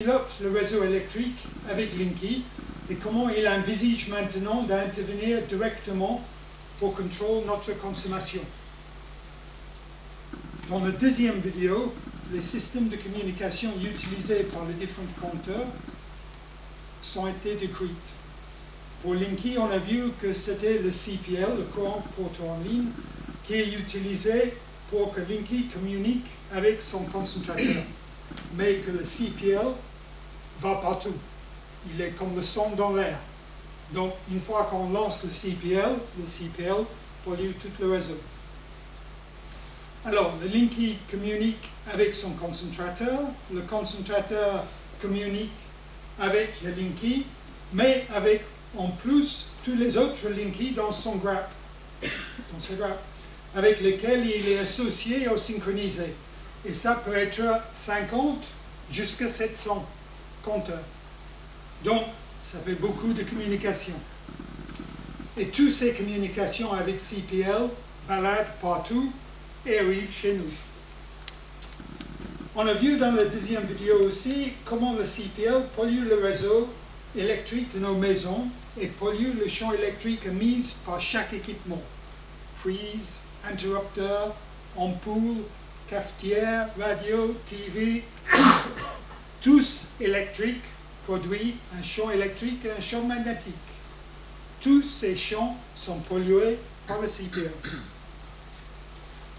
pilote le réseau électrique avec Linky et comment il envisage maintenant d'intervenir directement pour contrôler notre consommation. Dans la deuxième vidéo, les systèmes de communication utilisés par les différents compteurs sont été décrits. Pour Linky, on a vu que c'était le CPL, le courant porté en ligne, qui est utilisé pour que Linky communique avec son concentrateur. Mais que le CPL va partout. Il est comme le son dans l'air. Donc, une fois qu'on lance le CPL pollue tout le réseau. Alors, le Linky communique avec son concentrateur. Le concentrateur communique avec le Linky, mais avec en plus tous les autres Linky dans son graph, avec lesquels il est associé ou synchronisé. Et ça peut être 50 jusqu'à 700 compteurs. Donc, ça fait beaucoup de communications. Et toutes ces communications avec CPL baladent partout et arrivent chez nous. On a vu dans la deuxième vidéo aussi comment le CPL pollue le réseau électrique de nos maisons et pollue le champ électrique émis par chaque équipement. Prise, interrupteur, ampoule, cafetière, radio, TV, tous électriques produisent un champ électrique et un champ magnétique. Tous ces champs sont pollués par le CPL.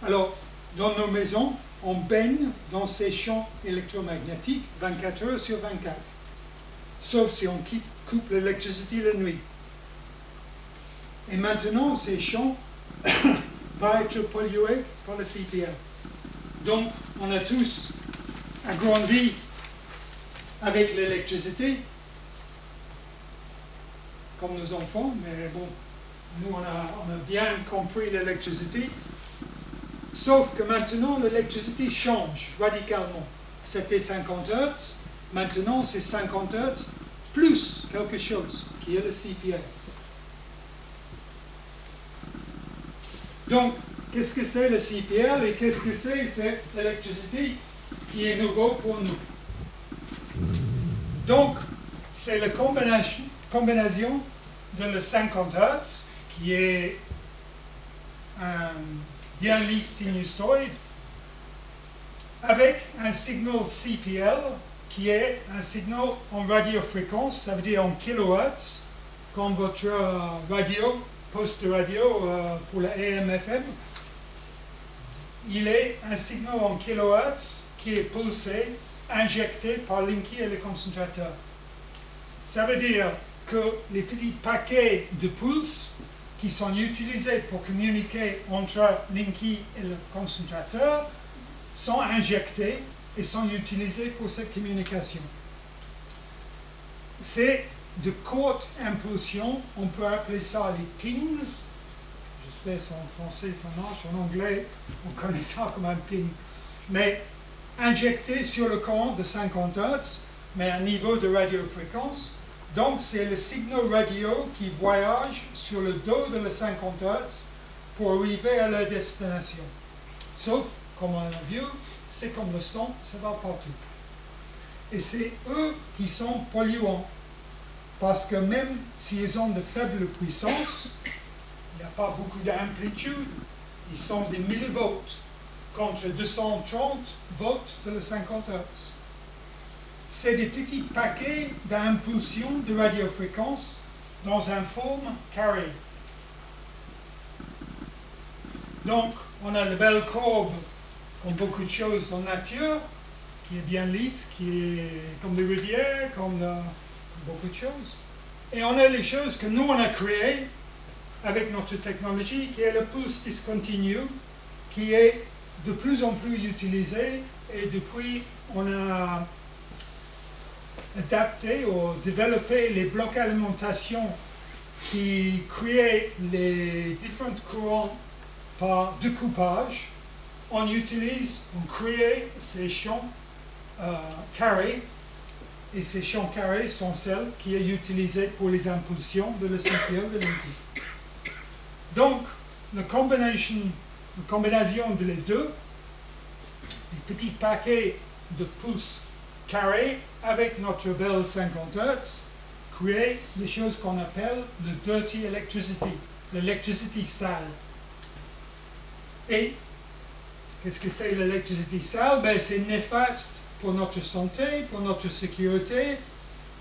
Alors, dans nos maisons, on baigne dans ces champs électromagnétiques 24 heures sur 24, sauf si on coupe l'électricité la nuit. Et maintenant, ces champs vont être pollués par le CPL. Donc, on a tous agrandi avec l'électricité, comme nos enfants, mais bon, nous, on a bien compris l'électricité. Sauf que maintenant, l'électricité change radicalement. C'était 50 Hz, maintenant c'est 50 Hz plus quelque chose, qui est le CPL. Donc, qu'est-ce que c'est le CPL et qu'est-ce que c'est cette électricité qui est nouveau pour nous? Donc, c'est la combinaison de le 50 Hz, qui est un bien lisse sinusoïde, avec un signal CPL, qui est un signal en radiofréquence, ça veut dire en kHz, comme votre radio, poste de radio pour la AM/FM. Il est un signal en kHz qui est pulsé, injecté par Linky et le concentrateur. Ça veut dire que les petits paquets de pulses qui sont utilisés pour communiquer entre Linky et le concentrateur sont injectés et sont utilisés pour cette communication. C'est de courte impulsion, on peut appeler ça les pings. J'espère que en français ça marche, en anglais on connaît ça comme un ping. Mais injecté sur le courant de 50 Hz, mais à un niveau de radiofréquence. Donc c'est le signal radio qui voyage sur le dos de le 50 Hz pour arriver à leur destination. Sauf, comme on a vu, c'est comme le son, ça va partout. Et c'est eux qui sont polluants. Parce que même s'ils ont de faibles puissances, il n'y a pas beaucoup d'amplitude, ils sont des millivolts contre 230 volts de le 50 Hz. C'est des petits paquets d'impulsions de radiofréquence dans une forme carrée. Donc, on a la belle courbe, comme beaucoup de choses dans la nature, qui est bien lisse, qui est comme des rivières, comme beaucoup de choses. Et on a les choses que nous, on a créées avec notre technologie, qui est le pulse discontinu, qui est de plus en plus utilisé, et depuis, on a adapté ou développé les blocs d'alimentation qui créent les différents courants par découpage. On crée ces champs carrés, et ces champs carrés sont celles qui sont utilisées pour les impulsions de le CPL de Linky. Donc, la combinaison de les deux, les petits paquets de pulses carré avec notre belle 50 Hz, créer des choses qu'on appelle le dirty electricity, l'électricité sale. Et qu'est-ce que c'est l'électricité sale? Ben, c'est néfaste pour notre santé, pour notre sécurité,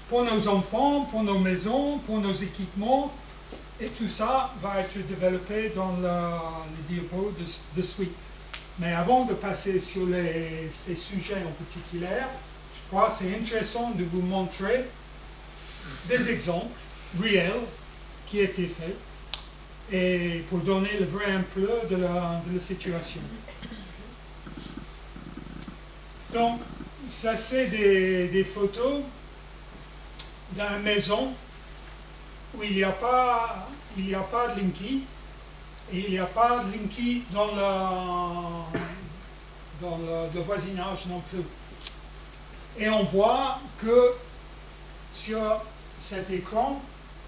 pour nos enfants, pour nos maisons, pour nos équipements. Et tout ça va être développé dans les diapos de suite. Mais avant de passer sur ces sujets en particulier, je crois que c'est intéressant de vous montrer des exemples réels qui ont été faits et pour donner le vrai ampleur de la situation. Donc, ça c'est des photos d'une maison où il n'y a pas de Linky et il n'y a pas de Linky dans le voisinage non plus. Et on voit que sur cet écran,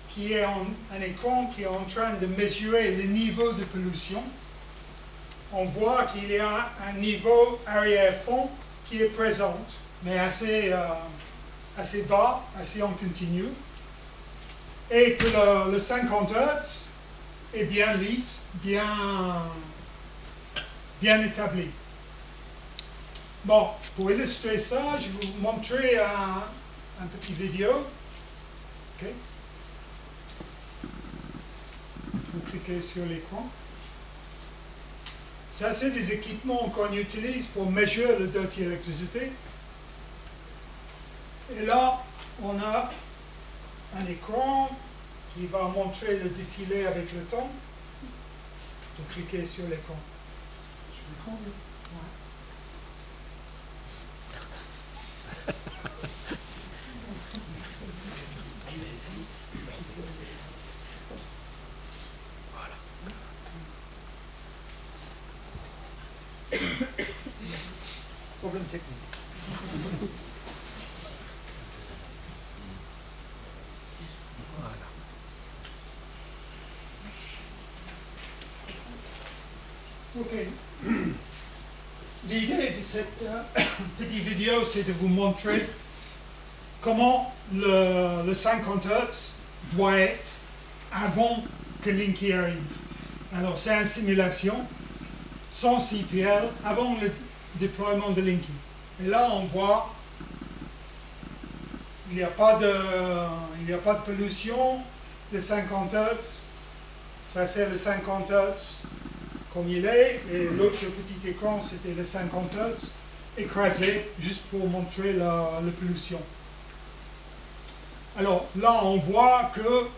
qui est un écran qui est en train de mesurer le niveau de pollution, on voit qu'il y a un niveau arrière-fond qui est présent, mais assez bas, assez en continu, et que le 50 Hz est bien lisse, bien établi. Bon, pour illustrer ça, je vais vous montrer un petit vidéo. OK. Vous cliquez sur l'écran. Ça, c'est des équipements qu'on utilise pour mesurer le dirty electricity. Et là, on a un écran qui va montrer le défilé avec le temps. Vous cliquez sur l'écran. Sur l'écran, oui. Ouais. Problème technique. Ok. L'idée de cette petite vidéo, c'est de vous montrer comment le 50 Hz doit être avant que Linky arrive. Alors, c'est une simulation sans CPL avant le déploiement de Linky. Et là, on voit il n'y a pas de pollution. Le 50 Hz, ça c'est le 50 Hz comme il est, et l'autre petit écran c'était le 50 Hz écrasé juste pour montrer la pollution. Alors là on voit que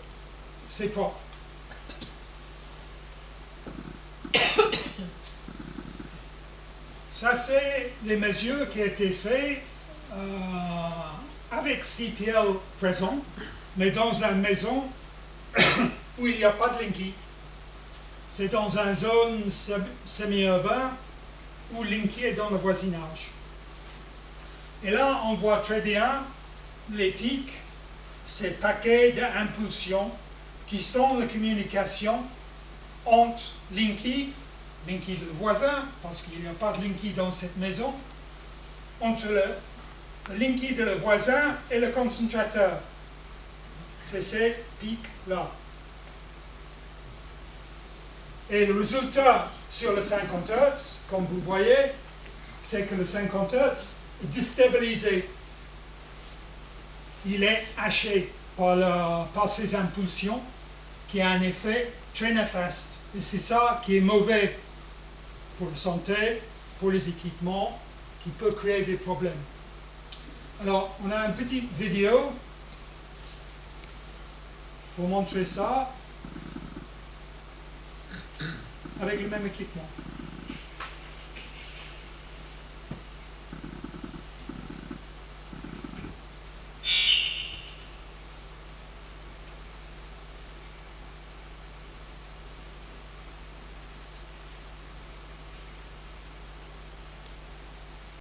c'est propre. Ça c'est les mesures qui ont été faites avec CPL présent, mais dans une maison où il n'y a pas de Linky. C'est dans une zone semi-urbaine où Linky est dans le voisinage. Et là, on voit très bien les pics, ces paquets d'impulsions qui sont la communication entre Linky le voisin, parce qu'il n'y a pas de Linky dans cette maison, entre le Linky de le voisin et le concentrateur. C'est ces pics-là. Et le résultat sur le 50 Hz, comme vous voyez, c'est que le 50 Hz est déstabilisé. Il est haché par ces impulsions qui a un effet très néfaste. Et c'est ça qui est mauvais pour la santé, pour les équipements, qui peut créer des problèmes. Alors, on a une petite vidéo pour montrer ça avec le même équipement.